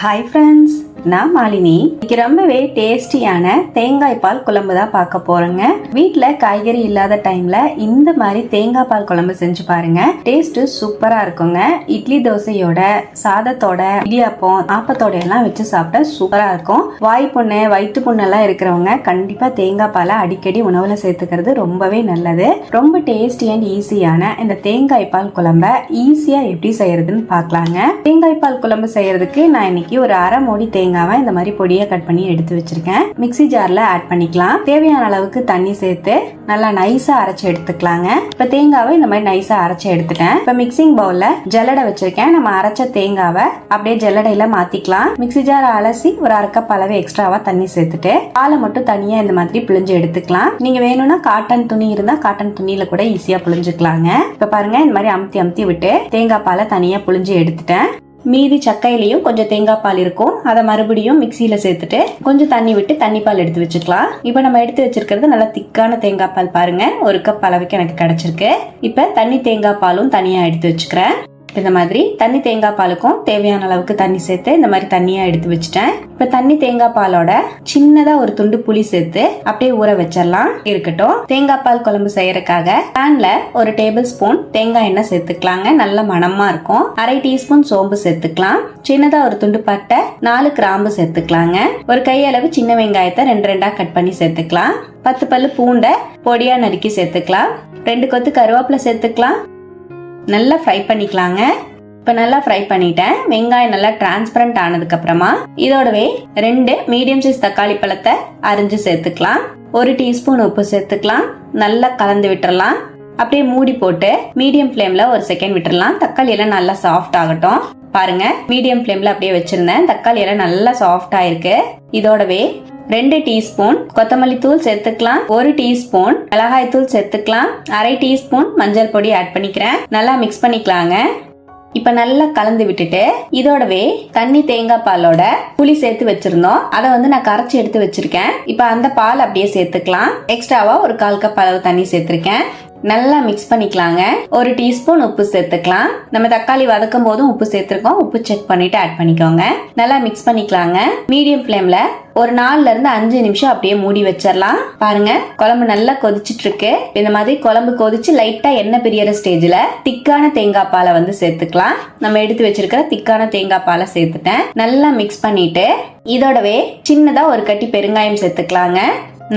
Hi friends, நான் மாலினி. இன்னைக்கு ரொம்பவே டேஸ்டியான தேங்காய் பால் குழம்பு தான் பார்க்க போறேங்க. வீட்டில் காய்கறி இல்லாத டைம்ல இந்த மாதிரி தேங்காய் பால் குழம்பு செஞ்சு பாருங்க. டேஸ்ட் சூப்பரா இருக்குங்க. இட்லி தோசையோட, சாதத்தோட, இடியாப்பம், ஆப்பத்தோட எல்லாம் வச்சு சாப்பிட்டா சூப்பரா இருக்கும். வாய் புண்ணு, வயிற்று புண்ணு எல்லாம் இருக்கிறவங்க கண்டிப்பா தேங்காய் பாலை அடிக்கடி உணவுல சேர்த்துக்கிறது ரொம்பவே நல்லது. ரொம்ப டேஸ்டி அண்ட் ஈஸியான இந்த தேங்காய் பால் குழம்ப ஈஸியா எப்படி செய்யறதுன்னு பார்க்கலாங்க. தேங்காய் பால் குழம்பு செய்யறதுக்கு நான் இன்னைக்கு ஒரு அரை மூடி தேங்காவை இந்த மாதிரி பொடியா கட் பண்ணி எடுத்து வச்சிருக்கேன். மிக்ஸி ஜார்ல ஆட் பண்ணிக்கலாம். தேவையான அளவுக்கு தண்ணி சேர்த்து நல்லா நைஸா அரைச்சு எடுத்துக்கலாங்க. இப்ப தேங்காவை இந்த மாதிரி நைஸா அரைச்சு எடுத்துட்டேன். இப்ப மிக்சிங் பவுல்ல ஜல்லடை வச்சிருக்கேன். நம்ம அரைச்ச தேங்காவை அப்படியே ஜல்லடையில மாத்திக்கலாம். மிக்ஸி ஜார் அலசி ஒரு அரை கப் அளவு எக்ஸ்ட்ராவா தண்ணி சேர்த்துட்டு பாலை மட்டும் தனியா இந்த மாதிரி பிழிஞ்சு எடுத்துக்கலாம். நீங்க வேணும்னா காட்டன் துணி இருந்தா காட்டன் துணியில கூட ஈஸியா பிழிஞ்சுக்கலாங்க. இப்ப பாருங்க, இந்த மாதிரி அமுத்தி விட்டு தேங்காய் பாலை தனியா பிழிஞ்சு எடுத்துட்டேன். மீதி சக்கையிலையும் கொஞ்சம் தேங்காய் பால் இருக்கும். அதை மறுபடியும் மிக்சியில சேர்த்துட்டு கொஞ்சம் தண்ணி விட்டு தண்ணி பால் எடுத்து வச்சுக்கலாம். இப்ப நம்ம எடுத்து வச்சிருக்கிறது நல்லா திக்கான தேங்காய் பால். பாருங்க, ஒரு கப் அளவுக்கு எனக்கு கிடைச்சிருக்கு. இப்ப தண்ணி தேங்காய் பாலும் தனியா எடுத்து வச்சுக்கிறேன். இந்த மாதிரி தண்ணி தேங்காய் பாலுக்கும் தேவையான அளவுக்கு தண்ணி சேர்த்து இந்த மாதிரி தண்ணியா எடுத்து வச்சுட்டேன். இப்ப தண்ணி தேங்காய் பாலோட சின்னதா ஒரு துண்டு புளி சேர்த்து அப்படியே ஊற வச்சிடலாம். இருக்கட்டும். தேங்காய் பால் குழம்பு செய்யறதுக்காக பேன்ல ஒரு டேபிள் ஸ்பூன் தேங்காய் எண்ணெய் சேர்த்துக்கலாங்க. நல்ல மணமா இருக்கும். அரை டீஸ்பூன் சோம்பு சேர்த்துக்கலாம். சின்னதா ஒரு துண்டு பட்டை, 4 கிராம்பு சேர்த்துக்கலாங்க. ஒரு கையளவு சின்ன வெங்காயத்தை 2 கட் பண்ணி சேர்த்துக்கலாம். 10 பல்லு பூண்டை பொடியா நறுக்கி சேர்த்துக்கலாம். 2 கொத்து கருவேப்பிலை சேர்த்துக்கலாம். நல்லா ஃப்ரை பண்ணிக்கலாங்க. இப்ப நல்லா ஃப்ரை பண்ணிட்டேன். வெங்காயம் நல்லா டிரான்ஸ்பரண்ட் ஆனதுக்கு அப்புறமா இதோடவே 2 மீடியம் சைஸ் தக்காளி பழத்தை அரிஞ்சு சேர்த்துக்கலாம். 1 டீஸ்பூன் உப்பு சேர்த்துக்கலாம். நல்லா கலந்து விட்டுறலாம். அப்படியே மூடி போட்டு மீடியம் ஃப்ளேம்ல ஒரு செகண்ட் விட்டுறலாம். தக்காளி எல்லாம் நல்லா சாஃப்ட் ஆகட்டும். பாருங்க, மீடியம் ஃப்ளேம்ல அப்படியே வச்சிருந்தேன். தக்காளி எல்லாம் நல்லா சாஃப்ட் ஆயிருக்கு. இதோடவே 2 டீஸ்பூன் கொத்தமல்லி தூள் சேர்த்துக்கலாம். 1 டீஸ்பூன் மிளகாய் தூள் சேர்த்துக்கலாம். அரை டீஸ்பூன் மஞ்சள் பொடி ஆட் பண்ணிக்கிறேன். நல்லா மிக்ஸ் பண்ணிக்கலாங்க. இப்ப நல்லா கலந்து விட்டுட்டு இதோடவே தண்ணி தேங்காய் பாலோட புளி சேர்த்து வச்சிருந்தோம். அதை நான் கரைச்சி எடுத்து வச்சிருக்கேன். இப்ப அந்த பால் அப்படியே சேர்த்துக்கலாம். எக்ஸ்ட்ராவா ஒரு 1/4 கப் அளவு தண்ணி சேர்த்திருக்கேன். நல்லா மிக்ஸ் பண்ணிக்கலாங்க. 1 டீஸ்பூன் உப்பு சேர்த்துக்கலாம். நம்ம தக்காளி வதக்கும் போதும் உப்பு சேர்த்திருக்கோம். உப்பு செக் பண்ணிட்டு ஆட் பண்ணிக்கோங்க. நல்லா மிக்ஸ் பண்ணிக்கலாங்க. மீடியம் ஃப்ளேம்ல ஒரு 4ல இருந்து 5 நிமிஷம் அப்படியே மூடி வச்சிடலாம். பாருங்க, குழம்பு நல்லா கொதிச்சிட்டு இருக்கு. இந்த மாதிரி குழம்பு கொதிச்சு லைட்டா எண்ணெய் பிரியற ஸ்டேஜ்ல திக்கான தேங்காய் பாலை சேர்த்துக்கலாம். நம்ம எடுத்து வச்சிருக்கிற திக்கான தேங்காய் பாலை சேர்த்துட்டேன். நல்லா மிக்ஸ் பண்ணிட்டு இதோடவே சின்னதா ஒரு கட்டி பெருங்காயம் சேர்த்துக்கலாங்க.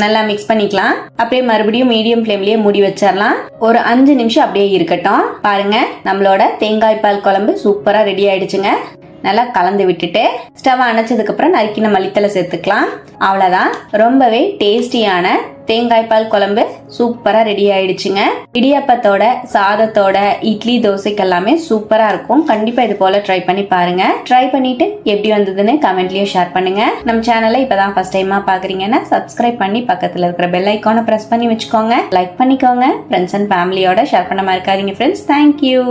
நல்லா மிக்ஸ் பண்ணிக்கலாம். அப்படியே மறுபடியும் மீடியம் ஃப்ளேம்லயே மூடி வச்சிடலாம். ஒரு 5 நிமிஷம் அப்படியே இருக்கட்டும். பாருங்க, நம்மளோட தேங்காய் பால் குழம்பு சூப்பரா ரெடி ஆயிடுச்சுங்க. நல்லா கலந்து விட்டுட்டு ஸ்டவ் அணைச்சதுக்கு அப்புறம் நறுக்கின மல்லித்தலை சேர்த்துக்கலாம். அவ்வளவுதான். ரொம்பவே டேஸ்டியான தேங்காய் பால் குழம்பு சூப்பரா ரெடி ஆயிடுச்சுங்க. இடியாப்பத்தோட, சாதத்தோட, இட்லி தோசைக்கு எல்லாமே சூப்பரா இருக்கும். கண்டிப்பா இது போல ட்ரை பண்ணி பாருங்க. ட்ரை பண்ணிட்டு எப்படி வந்ததுன்னு கமெண்ட்லயும் ஷேர் பண்ணுங்க. நம்ம சேனலை இப்பதான் ஃபர்ஸ்ட் டைமா பாக்குறீங்கன்னா சப்ஸ்கிரைப் பண்ணி பக்கத்துல இருக்கிற பெல் ஐக்கானை பிரஸ் பண்ணி வச்சுக்கோங்க. லைக் பண்ணிக்கோங்க. ஃப்ரெண்ட்ஸ் அண்ட் ஃபேமிலியோட ஷேர் பண்ண மறக்காதீங்க ஃப்ரெண்ட்ஸ். தேங்க்யூ.